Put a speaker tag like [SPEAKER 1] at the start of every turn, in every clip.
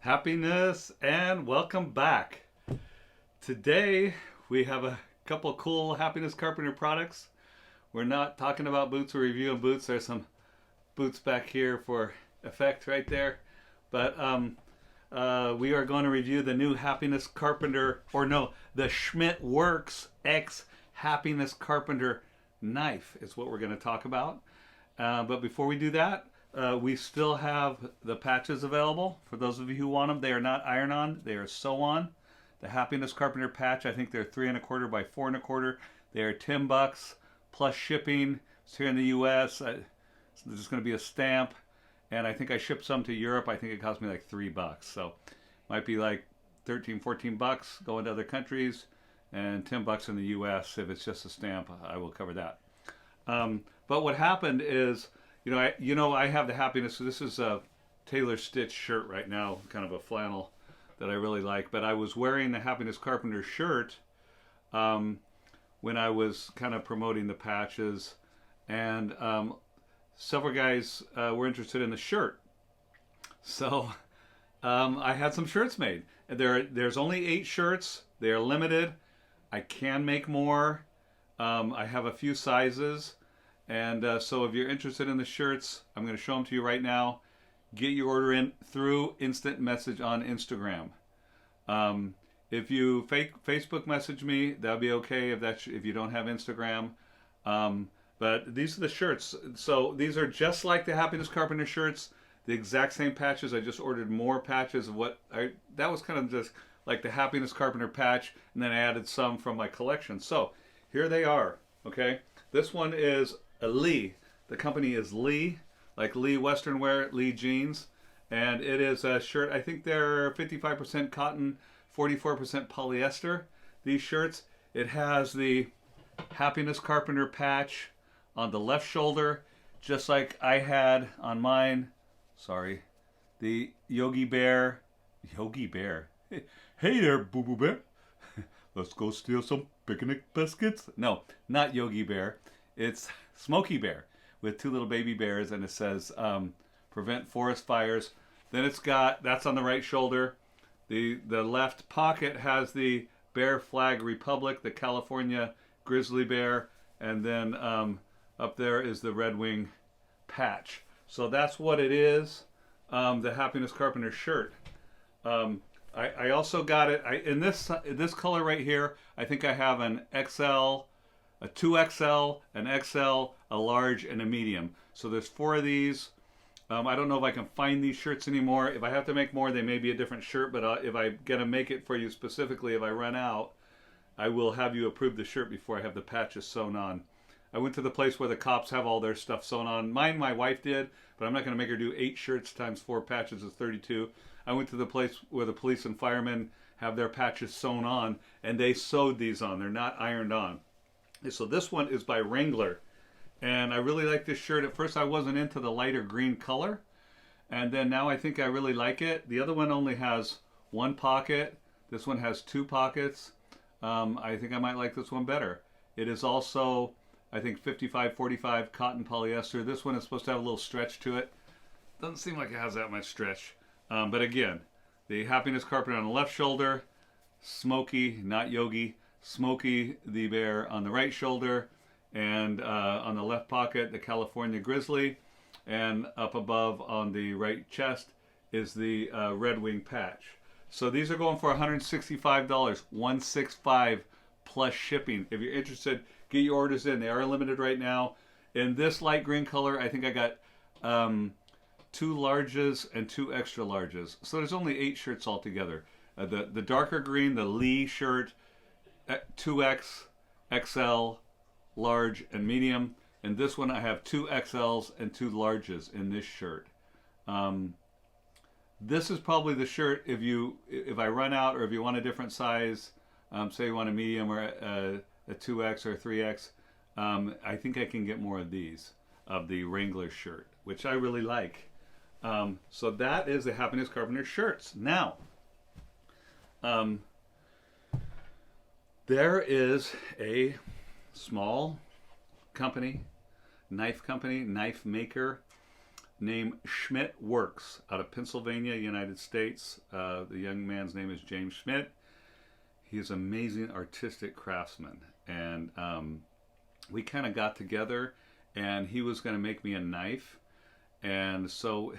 [SPEAKER 1] Happiness and welcome back. Today we have a couple cool Happiness Carpenter products. We're not talking about boots or reviewing boots. There's some boots back here for effect right there. But we are going to review the new Happiness Carpenter, the SchmittWorksXHappiness Carpenter knife is what we're going to talk about. But before we do that, we still have the patches available for those of you who want them. They are not iron-on; they are sew-on. The Happiness Carpenter patch, I think they're 3 1/4 by 4 1/4. They are $10 plus shipping. It's here in the U.S. There's going to be a stamp, and I think I shipped some to Europe. I think it cost me like $3, so might be like 13, 14 bucks going to other countries, and $10 in the U.S. If it's just a stamp, I will cover that. But what happened is, I have the Happiness. So this is a tailor stitch shirt right now, kind of a flannel that I really like. But I was wearing the Happiness Carpenter shirt when I was kind of promoting the patches, and several guys were interested in the shirt. So I had some shirts made. There's only 8 shirts. They are limited. I can make more. I have a few sizes. And so if you're interested in the shirts, I'm going to show them to you right now. Get your order in through instant message on Instagram. If you Facebook message me, that'll be okay if you don't have Instagram. But these are the shirts. So these are just like the Happiness Carpenter shirts, the exact same patches. I just ordered more patches of that was kind of just like the Happiness Carpenter patch, and then I added some from my collection. So here they are. Okay, this one is a Lee. The company is Lee, like Lee Western Wear, Lee Jeans. And it is a shirt, I think they're 55% cotton, 44% polyester. These shirts, it has the Happiness Carpenter patch on the left shoulder, just like I had on mine. Sorry. The Yogi Bear. Hey there, Boo Boo Bear. Let's go steal some picnic biscuits. No, not Yogi Bear. It's Smokey Bear with 2 little baby bears, and it says prevent forest fires. Then that's on the right shoulder. The left pocket has the Bear Flag Republic, the California grizzly bear, and then up there is the Red Wing patch. So that's what it is, the Happiness Carpenter shirt. I also got it in this color right here. I think I have an XL, a 2XL, an XL, a large, and a medium. So there's 4 of these. I don't know if I can find these shirts anymore. If I have to make more, they may be a different shirt, but if I'm going to make it for you specifically, if I run out, I will have you approve the shirt before I have the patches sewn on. I went to the place where the cops have all their stuff sewn on. Mine, my wife did, but I'm not going to make her do 8 shirts times 4 patches is 32. I went to the place where the police and firemen have their patches sewn on, and they sewed these on. They're not ironed on. So this one is by Wrangler, and I really like this shirt. At first I wasn't into the lighter green color, and then now I think I really like it. The other one only has 1 pocket. This one has 2 pockets. I think I might like this one better. It is also, I think, 55-45 cotton polyester. This one is supposed to have a little stretch to it. Doesn't seem like it has that much stretch. But again, the Happiness Carpenter on the left shoulder, Smokey, not Yogi, Smokey the Bear on the right shoulder, and on the left pocket, the California Grizzly, and up above on the right chest is the Red Wing patch. So these are going for $165, $165 plus shipping. If you're interested, get your orders in. They are limited right now. In this light green color, I think I got 2 larges and 2 extra larges. So there's only 8 shirts altogether. The darker green, the Lee shirt, 2X, XL, large, and medium. And this one I have 2 XLs and 2 larges in this shirt. This is probably the shirt if I run out, or if you want a different size, say you want a medium or a 2X or a 3X, I think I can get more of these, of the Wrangler shirt, which I really like. So that is the Happiness Carpenter shirts. Now, there is a small company, knife maker, named SchmittWorks out of Pennsylvania, United States. The young man's name is James Schmitt. He's an amazing artistic craftsman. And we kind of got together, and he was going to make me a knife. And so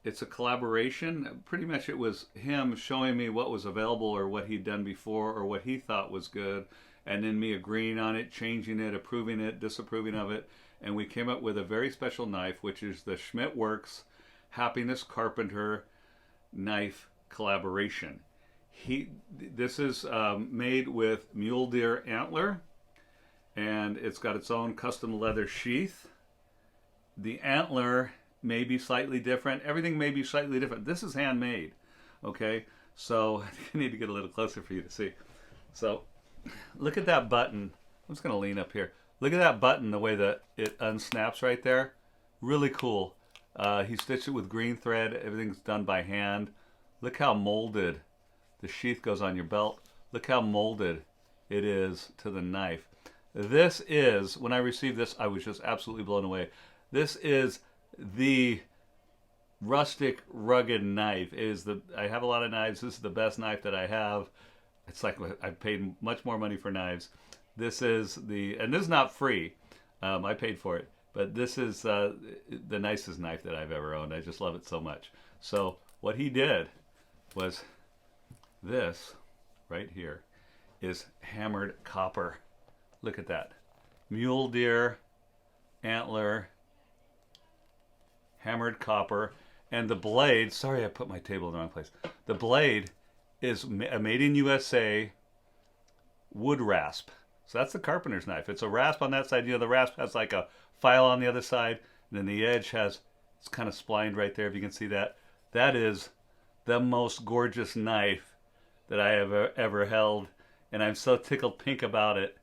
[SPEAKER 1] it's a collaboration. Pretty much it was him showing me what was available or what he'd done before or what he thought was good, and then me agreeing on it, changing it, approving it, disapproving of it. And we came up with a very special knife, which is the SchmittWorksXHappiness Carpenter knife collaboration. This is made with mule deer antler, and it's got its own custom leather sheath. The antler may be slightly different. Everything may be slightly different. This is handmade, okay? So I need to get a little closer for you to see. So look at that button. I'm just going to lean up here. Look at that button, the way that it unsnaps right there. Really cool. He stitched it with green thread. Everything's done by hand. Look how molded the sheath goes on your belt. Look how molded it is to the knife. This is, when I received this, I was just absolutely blown away. This is the rustic, rugged knife. I have a lot of knives. This is the best knife that I have. It's like I've paid much more money for knives. This is and this is not free. I paid for it, but this is the nicest knife that I've ever owned. I just love it so much. So what he did was this right here is hammered copper. Look at that. Mule deer, antler, hammered copper, and the blade, sorry I put my table in the wrong place. The blade is a made in USA wood rasp. So that's the carpenter's knife. It's a rasp on that side. You know, the rasp has like a file on the other side, and then the edge it's kind of splined right there, if you can see that. That is the most gorgeous knife that I have ever held, and I'm so tickled pink about it.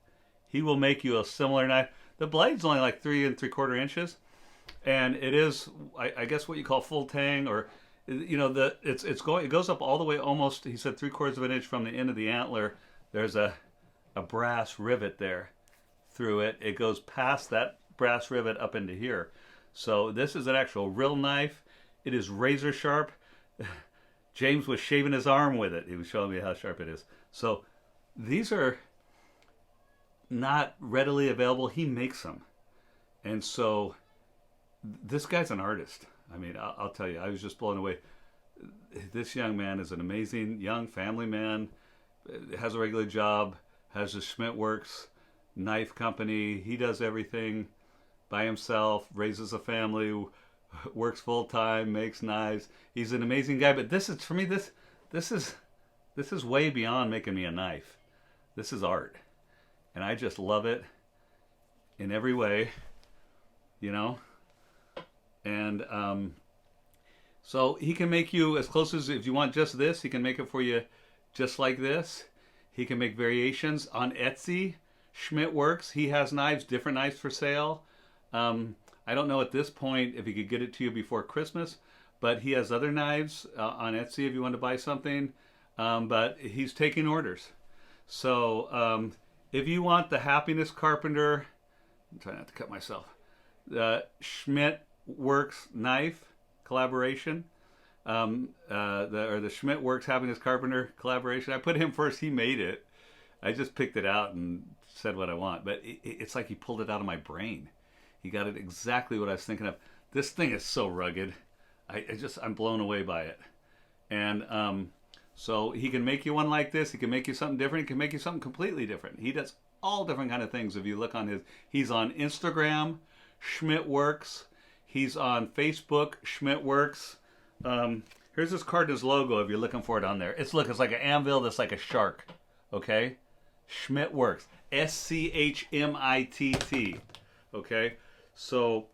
[SPEAKER 1] He will make you a similar knife. The blade's only like 3 3/4 inches, and it is, I guess, what you call full tang, or you know, it goes up all the way almost. He said 3/4 of an inch from the end of the antler. There's a brass rivet there through it. It goes past that brass rivet up into here. So this is an actual real knife. It is razor sharp. James was shaving his arm with it. He was showing me how sharp it is. So these are not readily available. He makes them. And so this guy's an artist. I mean, I'll tell you, I was just blown away. This young man is an amazing young family man, has a regular job, has a SchmittWorks knife company. He does everything by himself, raises a family, works full time, makes knives. He's an amazing guy. But this is, for me, this is way beyond making me a knife. This is art, and I just love it in every way, you know. And so he can make you as close as, if you want just this, he can make it for you just like this. He can make variations on Etsy. SchmittWorks, he has knives, different knives for sale. I don't know at this point if he could get it to you before Christmas, but he has other knives on Etsy if you want to buy something. But he's taking orders. So if you want the Happiness Carpenter, I'm trying not to cut myself, the SchmittWorks knife collaboration, the SchmittWorksXHappiness Carpenter collaboration. I put him first. He made it. I just picked it out and said what I want. But it's like he pulled it out of my brain. He got it exactly what I was thinking of. This thing is so rugged. I'm blown away by it. And so he can make you one like this. He can make you something different. He can make you something completely different. He does all different kind of things. If you look on he's on Instagram, SchmittWorks. He's on Facebook, SchmittWorks. Here's his card and his logo if you're looking for it on there. It's like an anvil that's like a shark. Okay? SchmittWorks. SchmiTT. Okay? So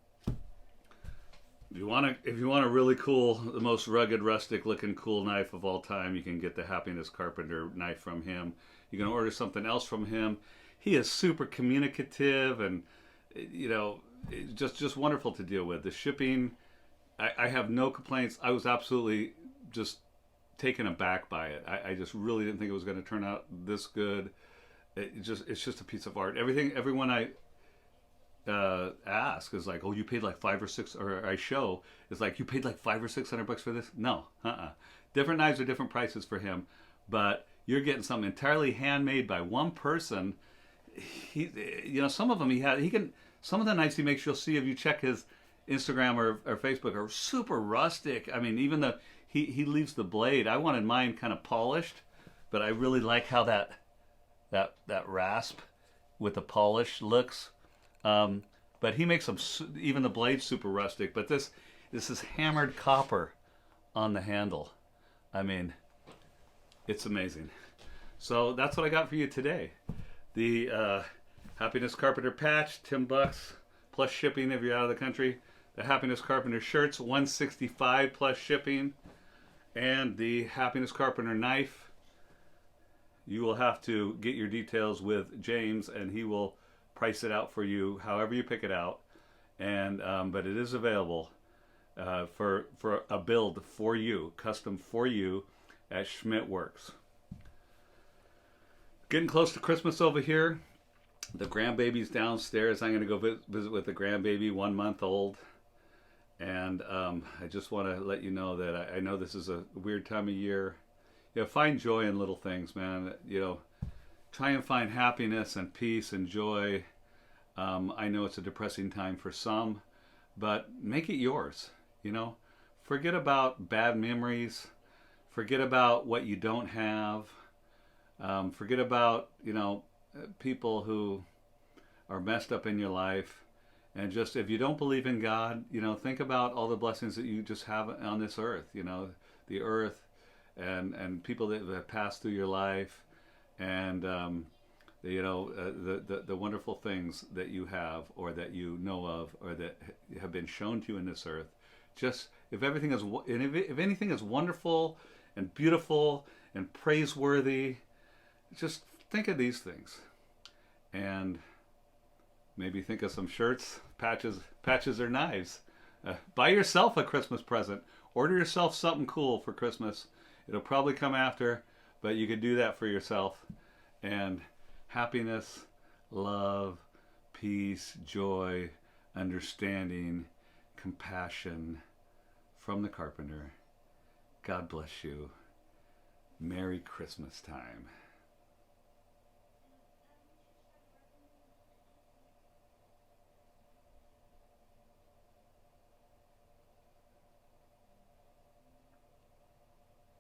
[SPEAKER 1] if you want a really cool, the most rugged, rustic looking cool knife of all time, you can get the Happiness Carpenter knife from him. You can order something else from him. He is super communicative and, you know, just wonderful to deal with. The shipping, I have no complaints. I was absolutely just taken aback by it. I just really didn't think it was going to turn out this good. It's just a piece of art. Everyone ask is like, oh, you paid like 5 or 6, or I show is like, you paid like $500 or $600 for this? No, different knives are different prices for him, but you're getting something entirely handmade by one person. He, some of them he can. Some of the knives he makes, you'll see if you check his Instagram or Facebook, are super rustic. I mean, even the he leaves the blade. I wanted mine kind of polished, but I really like how that rasp with the polish looks. But he makes them, even the blade, super rustic. But this is hammered copper on the handle. I mean, it's amazing. So that's what I got for you today. The Happiness Carpenter patch, $10 plus shipping if you're out of the country. The Happiness Carpenter shirts, $165 plus shipping. And the Happiness Carpenter knife. You will have to get your details with James, and he will price it out for you however you pick it out. And but it is available for a build for you, custom for you, at SchmittWorks. Getting close to Christmas over here. The grandbaby's downstairs. I'm going to go visit with the grandbaby, 1 month old. And I just want to let you know that I know this is a weird time of year. Find joy in little things, man. Try and find happiness and peace and joy. I know it's a depressing time for some, but make it yours. Forget about bad memories. Forget about what you don't have. Forget about, people who are messed up in your life. And just, if you don't believe in God, think about all the blessings that you just have on this earth, the earth and people that have passed through your life, and, the wonderful things that you have, or that you know of, or that have been shown to you in this earth. Just, if anything is wonderful and beautiful and praiseworthy, just think of these things. And maybe think of some shirts, patches or knives. Buy yourself a Christmas present. Order yourself something cool for Christmas. It'll probably come after, but you could do that for yourself. And happiness, love, peace, joy, understanding, compassion from the Carpenter. God bless you. Merry Christmas time.